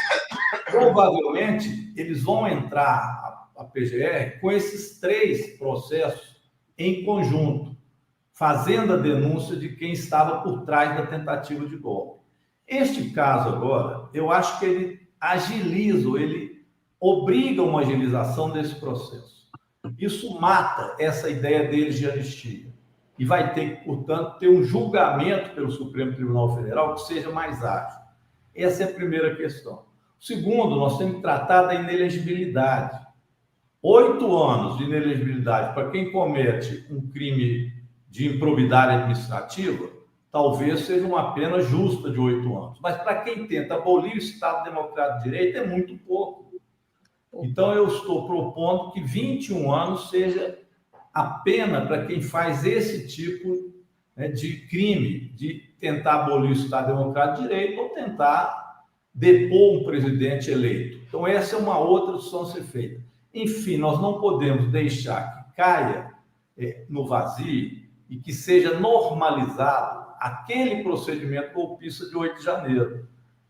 Provavelmente, eles vão entrar, a PGR, com esses 3 processos em conjunto, fazendo a denúncia de quem estava por trás da tentativa de golpe. Este caso agora, eu acho que ele agiliza, ele obriga uma agilização desse processo. Isso mata essa ideia deles de anistia. E vai ter que, portanto, ter um julgamento pelo Supremo Tribunal Federal que seja mais ágil. Essa é a primeira questão. Segundo, nós temos que tratar da inelegibilidade. 8 anos de inelegibilidade para quem comete um crime de improbidade administrativa, talvez seja uma pena justa de 8 anos. Mas para quem tenta abolir o Estado Democrático de Direito, é muito pouco. Então, eu estou propondo que 21 anos seja a pena para quem faz esse tipo de crime, de tentar abolir o Estado Democrático de Direito ou tentar depor um presidente eleito. Então, essa é uma outra opção a ser feita. Enfim, nós não podemos deixar que caia no vazio e que seja normalizado aquele procedimento golpista de 8 de janeiro.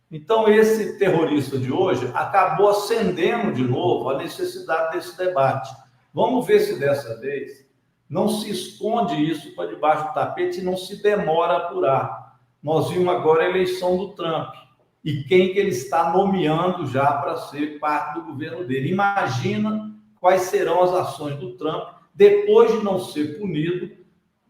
Então, esse terrorista de hoje acabou acendendo de novo a necessidade desse debate. Vamos ver se dessa vez não se esconde isso para debaixo do tapete e não se demora a apurar. Nós vimos agora a eleição do Trump e quem que ele está nomeando já para ser parte do governo dele. Imagina quais serão as ações do Trump depois de não ser punido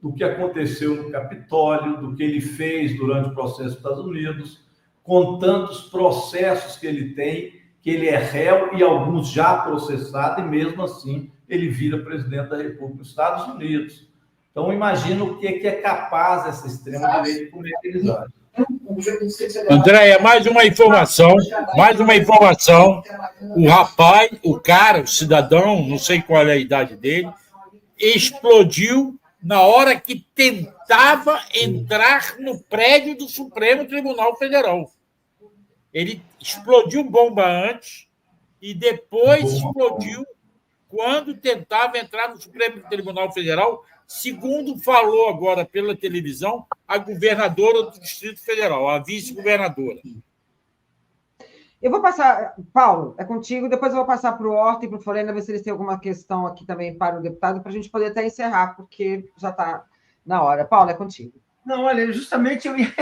do que aconteceu no Capitólio, do que ele fez durante o processo dos Estados Unidos, com tantos processos que ele tem, que ele é réu e alguns já processados, e mesmo assim ele vira presidente da República dos Estados Unidos. Então, imagina o que é capaz essa extrema-direita e como é que eles agem. Andréia, mais uma informação. O rapaz, o cara, o cidadão, não sei qual é a idade dele, explodiu na hora que tentava entrar no prédio do Supremo Tribunal Federal. Ele explodiu bomba antes e depois explodiu quando tentava entrar no Supremo Tribunal Federal, segundo falou agora pela televisão a governadora do Distrito Federal, a vice-governadora. Eu vou passar, Paulo, é contigo, depois eu vou passar para o Horta e para o Folena, ver se eles têm alguma questão aqui também para o deputado, para a gente poder até encerrar, porque já está na hora. Paulo, é contigo. Não, olha, justamente eu ia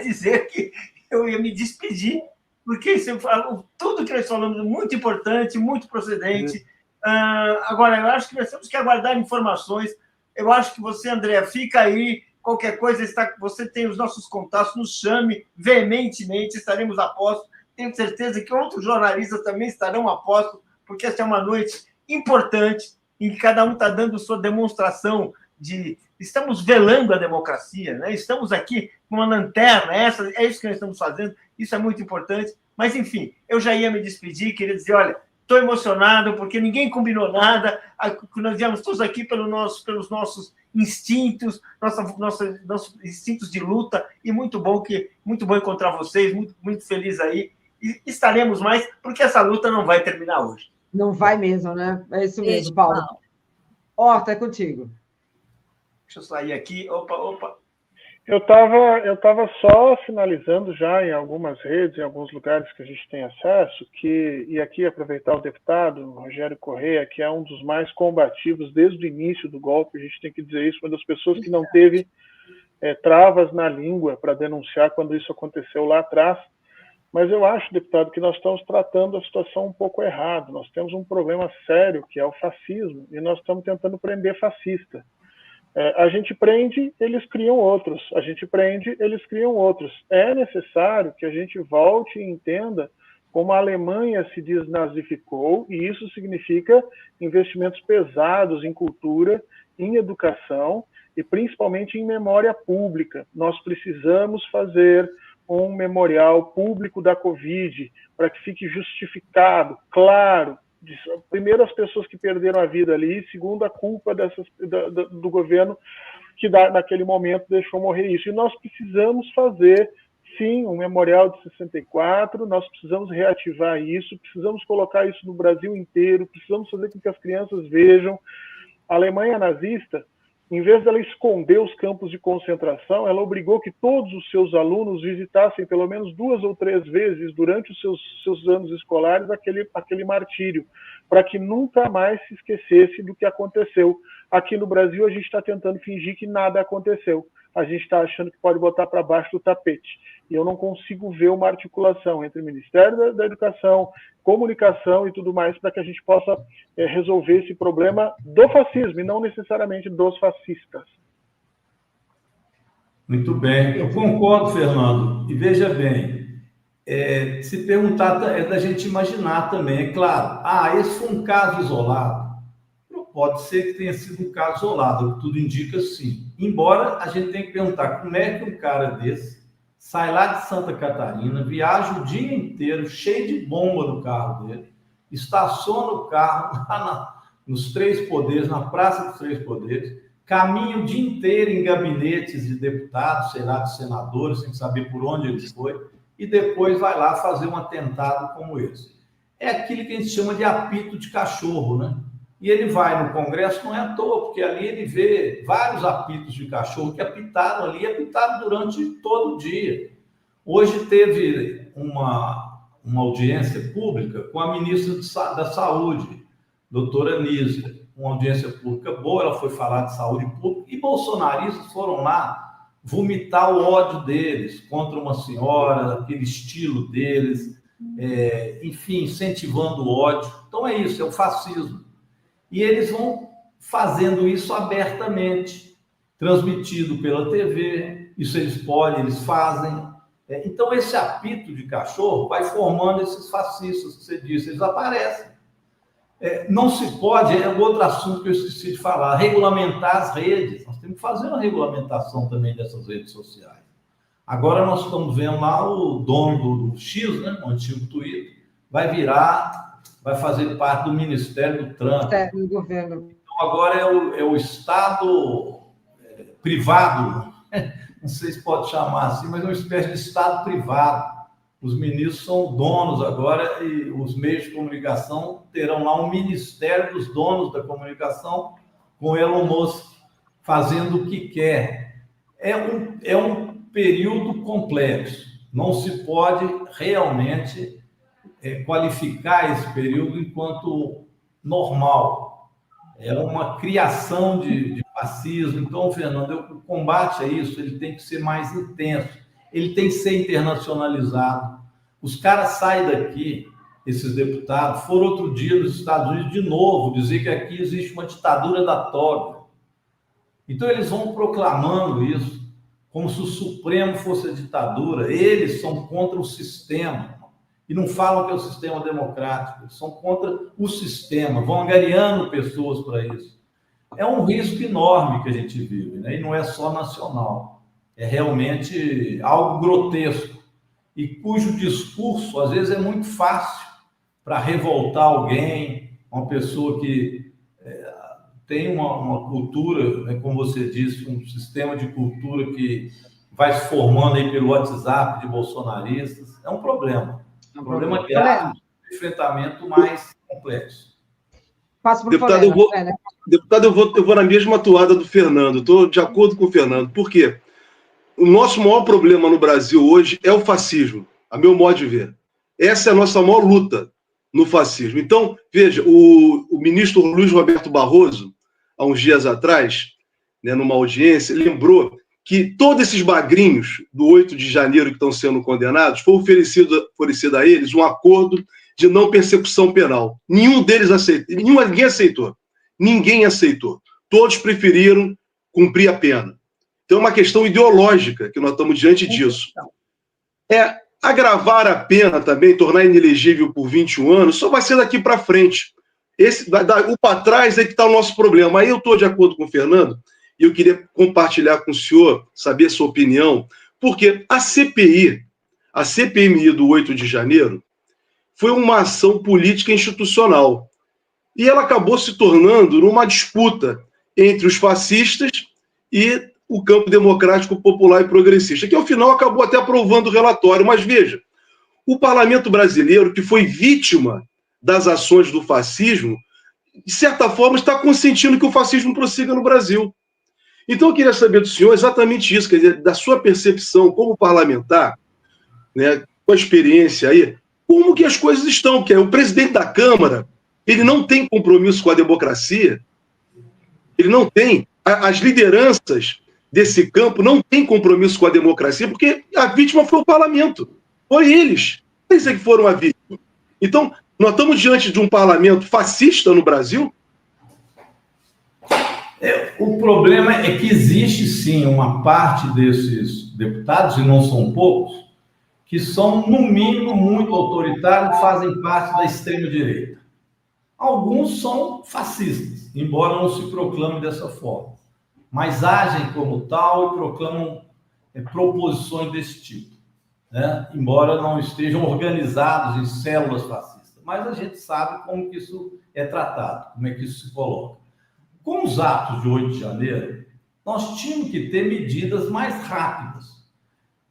dizer que eu ia me despedir, porque você falou tudo que nós falamos é muito importante, muito procedente. Agora, eu acho que nós temos que aguardar informações. Eu acho que você, André, fica aí, qualquer coisa, você tem os nossos contatos, nos chame veementemente, estaremos a postos. Tenho certeza que outros jornalistas também estarão a postos, porque essa é uma noite importante, em que cada um está dando sua demonstração de... Estamos velando a democracia, né? Estamos aqui com uma lanterna, é isso que nós estamos fazendo, isso é muito importante. Mas, enfim, eu já ia me despedir, queria dizer, olha, estou emocionado, porque ninguém combinou nada, nós viemos todos aqui pelos nossos instintos, nossos instintos de luta, e muito bom encontrar vocês, muito feliz aí, e estaremos mais, porque essa luta não vai terminar hoje. Não vai mesmo, né? É isso mesmo, Paulo. Horta, é contigo. Deixa eu sair aqui. Opa. Eu estava só finalizando já em algumas redes, em alguns lugares que a gente tem acesso, e aqui aproveitar o deputado Rogério Correia, que é um dos mais combativos desde o início do golpe, a gente tem que dizer isso, uma das pessoas que não teve travas na língua para denunciar quando isso aconteceu lá atrás. Mas eu acho, deputado, que nós estamos tratando a situação um pouco errado. Nós temos um problema sério, que é o fascismo, e nós estamos tentando prender fascista. A gente prende, eles criam outros. A gente prende, eles criam outros. É necessário que a gente volte e entenda como a Alemanha se desnazificou, e isso significa investimentos pesados em cultura, em educação e principalmente em memória pública. Nós precisamos fazer um memorial público da Covid, para que fique justificado, claro, primeiro as pessoas que perderam a vida ali, segundo a culpa do governo que naquele momento deixou morrer isso. E nós precisamos fazer, sim, um memorial de 64, nós precisamos reativar isso, precisamos colocar isso no Brasil inteiro, precisamos fazer com que as crianças vejam. A Alemanha nazista, em vez dela esconder os campos de concentração, ela obrigou que todos os seus alunos visitassem pelo menos 2 ou 3 vezes durante os seus anos escolares aquele martírio, para que nunca mais se esquecesse do que aconteceu. Aqui no Brasil, a gente está tentando fingir que nada aconteceu. A gente está achando que pode botar para baixo do tapete. E eu não consigo ver uma articulação entre o Ministério da Educação, comunicação e tudo mais, para que a gente possa resolver esse problema do fascismo, e não necessariamente dos fascistas. Muito bem. Eu concordo, Fernando. E veja bem, se perguntar, é da gente imaginar também, é claro. Esse foi um caso isolado. Pode ser que tenha sido um caso isolado, o que tudo indica sim. Embora a gente tenha que perguntar como é que um cara desse sai lá de Santa Catarina, viaja o dia inteiro, cheio de bomba no carro dele, estaciona o carro lá nos Três Poderes, na Praça dos Três Poderes, caminha o dia inteiro em gabinetes de deputados, sei lá, de senadores, sem saber por onde ele foi, e depois vai lá fazer um atentado como esse. É aquilo que a gente chama de apito de cachorro, né? E ele vai no Congresso, não é à toa, porque ali ele vê vários apitos de cachorro que apitaram ali, apitaram durante todo o dia. Hoje teve uma audiência pública com a ministra da Saúde, doutora Nízia, uma audiência pública boa, ela foi falar de saúde pública, e bolsonaristas foram lá vomitar o ódio deles contra uma senhora, aquele estilo deles, enfim, incentivando o ódio. Então é isso, é o fascismo. E eles vão fazendo isso abertamente, transmitido pela TV, isso eles podem, eles fazem. Então, esse apito de cachorro vai formando esses fascistas que você disse, eles aparecem. Não se pode, é outro assunto que eu esqueci de falar, regulamentar as redes. Nós temos que fazer uma regulamentação também dessas redes sociais. Agora nós estamos vendo lá o dono do X, né, o antigo Twitter, vai fazer parte do Ministério do Trump. Do governo. Então, agora é o Estado privado, não sei se pode chamar assim, mas é uma espécie de Estado privado. Os ministros são donos agora e os meios de comunicação terão lá um Ministério dos Donos da Comunicação com Elon Musk fazendo o que quer. É um período complexo. Não se pode realmente qualificar esse período enquanto normal. É uma criação de fascismo. Então, Fernando, o combate a isso ele tem que ser mais intenso. Ele tem que ser internacionalizado. Os caras saem daqui, esses deputados, foram outro dia nos Estados Unidos de novo dizer que aqui existe uma ditadura da toga. Então, eles vão proclamando isso, como se o Supremo fosse a ditadura. Eles são contra o sistema. E não falam que é o sistema democrático. Eles são contra o sistema. Vão angariando pessoas para isso. É um risco enorme que a gente vive, né? E não é só nacional. É realmente algo grotesco e cujo discurso, às vezes, é muito fácil para revoltar alguém, uma pessoa que tem uma cultura, né, como você disse, um sistema de cultura que vai se formando aí pelo WhatsApp de bolsonaristas. É um problema. É um problema grave, um enfrentamento mais complexo. Passo para o Deputado, eu vou na mesma toada do Fernando. Estou de acordo com o Fernando. Por quê? O nosso maior problema no Brasil hoje é o fascismo, a meu modo de ver. Essa é a nossa maior luta no fascismo. Então, veja, o ministro Luiz Roberto Barroso, há uns dias atrás, né, numa audiência, lembrou que todos esses bagrinhos do 8 de janeiro que estão sendo condenados, foi oferecido a eles um acordo de não persecução penal. Nenhum deles aceitou, ninguém aceitou. Ninguém aceitou. Todos preferiram cumprir a pena. Então, é uma questão ideológica que nós estamos diante disso. Agravar a pena também, tornar inelegível por 21 anos, só vai ser daqui para frente. O para trás é que está o nosso problema. Aí eu estou de acordo com o Fernando, e eu queria compartilhar com o senhor, saber a sua opinião, porque a CPMI do 8 de janeiro, foi uma ação política institucional. E ela acabou se tornando numa disputa entre os fascistas e o campo democrático, popular e progressista, que ao final acabou até aprovando o relatório. Mas veja, o parlamento brasileiro, que foi vítima das ações do fascismo, de certa forma está consentindo que o fascismo prossiga no Brasil. Então eu queria saber do senhor exatamente isso, quer dizer, da sua percepção como parlamentar, né, com a experiência aí, como que as coisas estão, porque o presidente da Câmara, ele não tem compromisso com a democracia, ele não tem, as lideranças desse campo não têm compromisso com a democracia, porque a vítima foi o parlamento, foi eles é que foram a vítima. Então, nós estamos diante de um parlamento fascista no Brasil? O problema é que existe, sim, uma parte desses deputados, e não são poucos, que são, no mínimo, muito autoritários, fazem parte da extrema-direita. Alguns são fascistas, embora não se proclamem dessa forma, mas agem como tal e proclamam proposições desse tipo, né? Embora não estejam organizados em células fascistas. Mas a gente sabe como que isso é tratado, como é que isso se coloca. Com os atos de 8 de janeiro, nós tínhamos que ter medidas mais rápidas.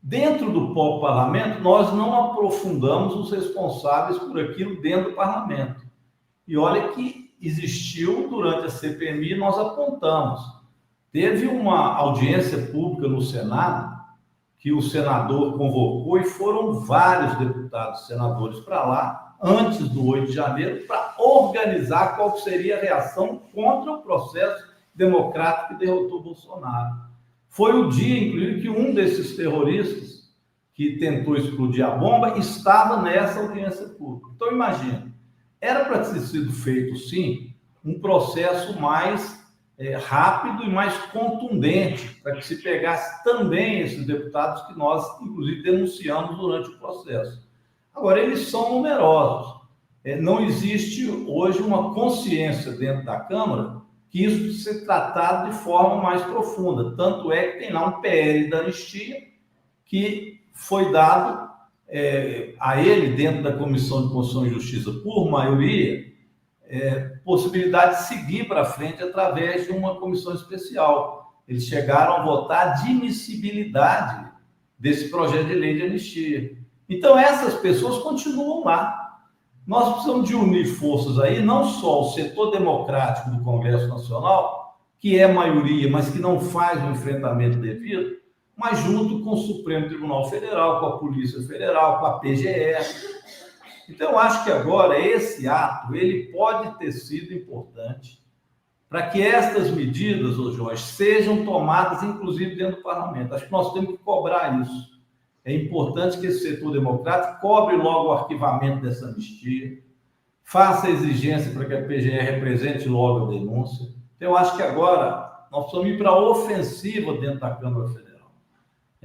Dentro do próprio parlamento, nós não aprofundamos os responsáveis por aquilo dentro do parlamento. E olha que existiu durante a CPMI, nós apontamos. Teve uma audiência pública no Senado, que o senador convocou, e foram vários deputados e senadores para lá, antes do 8 de janeiro, para organizar qual seria a reação contra o processo democrático que derrotou Bolsonaro. Foi o dia, inclusive, que um desses terroristas que tentou explodir a bomba estava nessa audiência pública. Então, imagina, era para ter sido feito, sim, um processo mais rápido e mais contundente, para que se pegasse também esses deputados que nós, inclusive, denunciamos durante o processo. Agora, eles são numerosos. Não existe hoje uma consciência dentro da Câmara que isso precisa ser tratado de forma mais profunda. Tanto é que tem lá um PL da anistia, que foi dado a ele, dentro da Comissão de Constituição e Justiça, por maioria, possibilidade de seguir para frente através de uma comissão especial. Eles chegaram a votar a admissibilidade desse projeto de lei de anistia. Então, essas pessoas continuam lá. Nós precisamos de unir forças aí, não só o setor democrático do Congresso Nacional, que é maioria, mas que não faz o enfrentamento devido, mas junto com o Supremo Tribunal Federal, com a Polícia Federal, com a PGR. Então, eu acho que agora esse ato ele pode ter sido importante para que estas medidas, ô Jorge, sejam tomadas, inclusive, dentro do parlamento. Acho que nós temos que cobrar isso. É importante que esse setor democrático cobre logo o arquivamento dessa anistia, faça a exigência para que a PGR represente logo a denúncia. Então, eu acho que agora nós precisamos ir para a ofensiva dentro da Câmara Federal.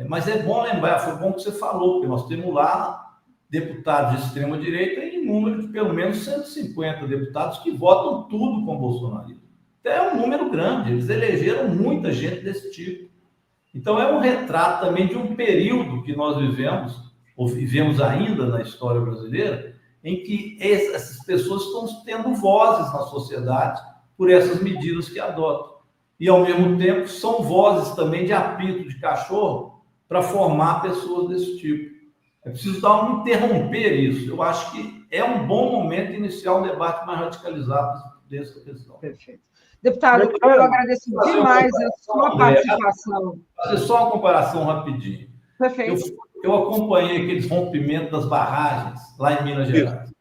Mas é bom lembrar, foi bom que você falou, porque nós temos lá deputados de extrema-direita em número de pelo menos 150 deputados que votam tudo com o bolsonarismo. Então, é um número grande, eles elegeram muita gente desse tipo. Então, é um retrato também de um período que nós vivemos, ou vivemos ainda na história brasileira, em que essas pessoas estão tendo vozes na sociedade por essas medidas que adotam. E, ao mesmo tempo, são vozes também de apito de cachorro para formar pessoas desse tipo. É preciso interromper isso. Eu acho que é um bom momento iniciar um debate mais radicalizado dessa questão. Perfeito. Deputado, eu agradeço demais a sua participação. Fazer só uma comparação rapidinho. Perfeito. Eu acompanhei aqueles rompimentos das barragens lá em Minas Gerais.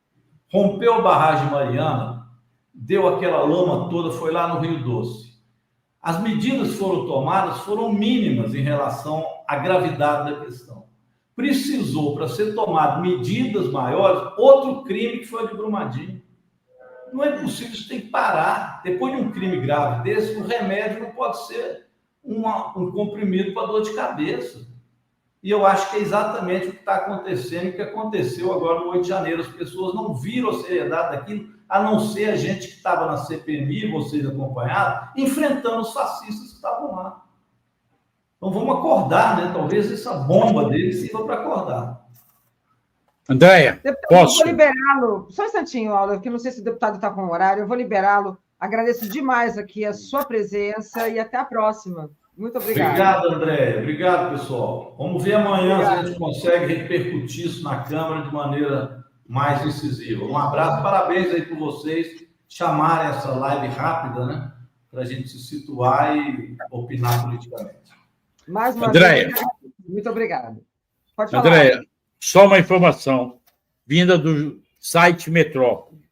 Rompeu a barragem Mariana, deu aquela lama toda, foi lá no Rio Doce. As medidas que foram tomadas foram mínimas em relação à gravidade da questão. Precisou, para ser tomado medidas maiores, outro crime que foi o de Brumadinho. Não é possível, isso tem que parar. Depois de um crime grave desse, o remédio não pode ser um comprimido para dor de cabeça. E eu acho que é exatamente o que está acontecendo, o que aconteceu agora no 8 de janeiro. As pessoas não viram a seriedade daquilo, a não ser a gente que estava na CPMI, vocês acompanharam, enfrentando os fascistas que estavam lá. Então vamos acordar, né? Talvez essa bomba deles sirva para acordar. Andréia, posso? Eu vou liberá-lo. Só um instantinho, Aula, porque não sei se o deputado está com horário. Eu vou liberá-lo. Agradeço demais aqui a sua presença e até a próxima. Muito obrigado. Obrigado, Andréia. Obrigado, pessoal. Vamos ver amanhã se a gente consegue repercutir isso na Câmara de maneira mais incisiva. Um abraço, parabéns aí por vocês chamarem essa live rápida, né? Para a gente se situar e opinar politicamente. Mais uma Andréia. vez, muito obrigado. Pode falar. Andréia, só uma informação vinda do site Metrópole.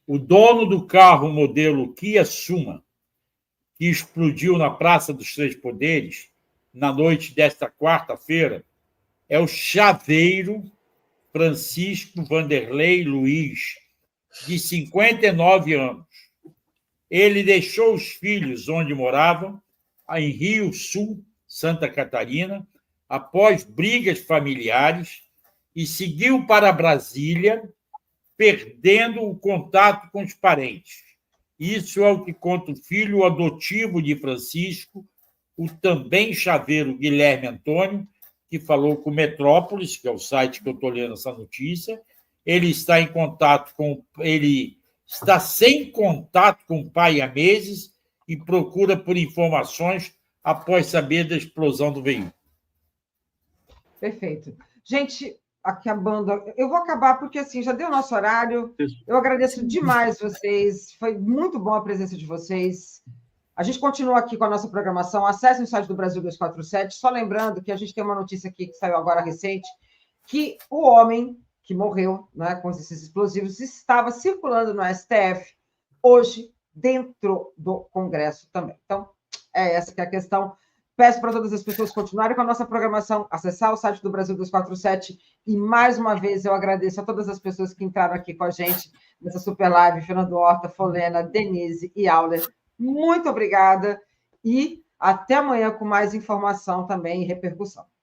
O dono do carro modelo Kia Suma, que explodiu na Praça dos Três Poderes, na noite desta quarta-feira, é o chaveiro Francisco Vanderlei Luiz, de 59 anos. Ele deixou os filhos onde moravam, em Rio Sul, Santa Catarina, após brigas familiares, e seguiu para Brasília, perdendo o contato com os parentes. Isso é o que conta o filho adotivo de Francisco, o também chaveiro Guilherme Antônio, que falou com o Metrópolis, que é o site que eu estou lendo essa notícia. Ele está sem contato com o pai há meses e procura por informações após saber da explosão do veículo. Perfeito. Gente, acabando. Eu vou acabar porque assim já deu o nosso horário. Eu agradeço demais vocês. Foi muito bom a presença de vocês. A gente continua aqui com a nossa programação. Acesse o site do Brasil 247. Só lembrando que a gente tem uma notícia aqui que saiu agora recente, que o homem que morreu, né, com esses explosivos estava circulando no STF hoje dentro do Congresso também. Então, é essa que é a questão. Peço para todas as pessoas continuarem com a nossa programação, acessar o site do Brasil 247 e, mais uma vez, eu agradeço a todas as pessoas que entraram aqui com a gente nessa super live, Fernando Horta, Folena, Denise e Auler. Muito obrigada e até amanhã com mais informação também e repercussão.